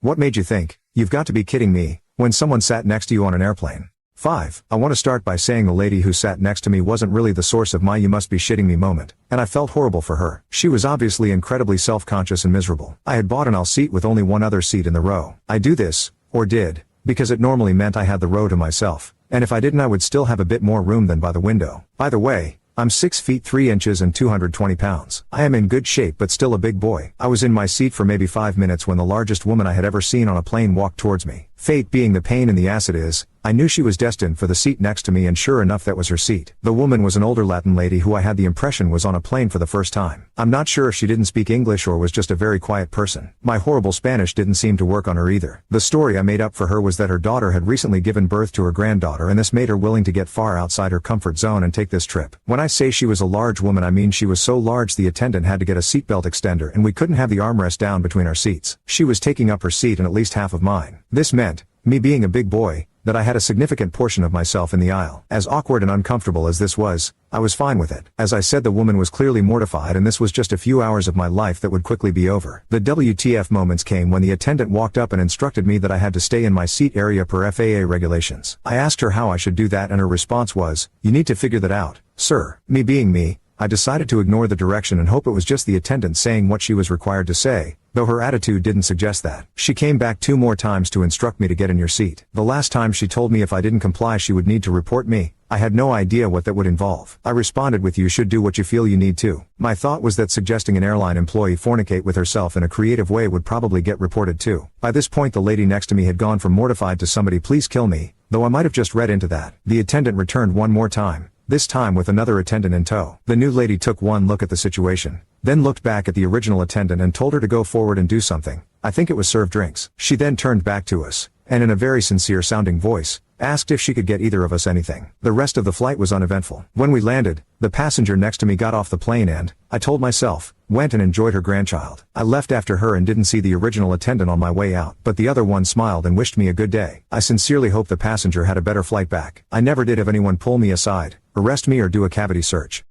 What made you think, "You've got to be kidding me," when someone sat next to you on an airplane? 5. I want to start by saying the lady who sat next to me wasn't really the source of my "you must be shitting me" moment, and I felt horrible for her. She was obviously incredibly self-conscious and miserable. I had bought an aisle seat with only one other seat in the row. I do this, or did, because it normally meant I had the row to myself, and if I didn't I would still have a bit more room than by the window. By the way, I'm 6 feet 3 inches and 220 pounds. I am in good shape but still a big boy. I was in my seat for maybe 5 minutes when the largest woman I had ever seen on a plane walked towards me. Fate being the pain in the ass it is, I knew she was destined for the seat next to me, and sure enough that was her seat. The woman was an older Latin lady who I had the impression was on a plane for the first time. I'm not sure if she didn't speak English or was just a very quiet person. My horrible Spanish didn't seem to work on her either. The story I made up for her was that her daughter had recently given birth to her granddaughter, and this made her willing to get far outside her comfort zone and take this trip. When I say she was a large woman I mean she was so large the attendant had to get a seatbelt extender and we couldn't have the armrest down between our seats. She was taking up her seat and at least half of mine. This meant, me being a big boy, that I had a significant portion of myself in the aisle. As awkward and uncomfortable as this was, I was fine with it. As I said, the woman was clearly mortified and this was just a few hours of my life that would quickly be over. The WTF moments came when the attendant walked up and instructed me that I had to stay in my seat area per FAA regulations. I asked her how I should do that and her response was, "You need to figure that out, sir." Me being me, I decided to ignore the direction and hope it was just the attendant saying what she was required to say, though her attitude didn't suggest that. She came back 2 more times to instruct me to get in your seat. The last time she told me if I didn't comply she would need to report me. I had no idea what that would involve. I responded with, "You should do what you feel you need to." My thought was that suggesting an airline employee fornicate with herself in a creative way would probably get reported too. By this point the lady next to me had gone from mortified to "somebody please kill me," though I might have just read into that. The attendant returned one more time, this time with another attendant in tow. The new lady took one look at the situation, then looked back at the original attendant and told her to go forward and do something. I think it was serve drinks. She then turned back to us, and in a very sincere sounding voice, asked if she could get either of us anything. The rest of the flight was uneventful. When we landed, the passenger next to me got off the plane and, I told myself, went and enjoyed her grandchild. I left after her and didn't see the original attendant on my way out, but the other one smiled and wished me a good day. I sincerely hope the passenger had a better flight back. I never did have anyone pull me aside, arrest me or do a cavity search.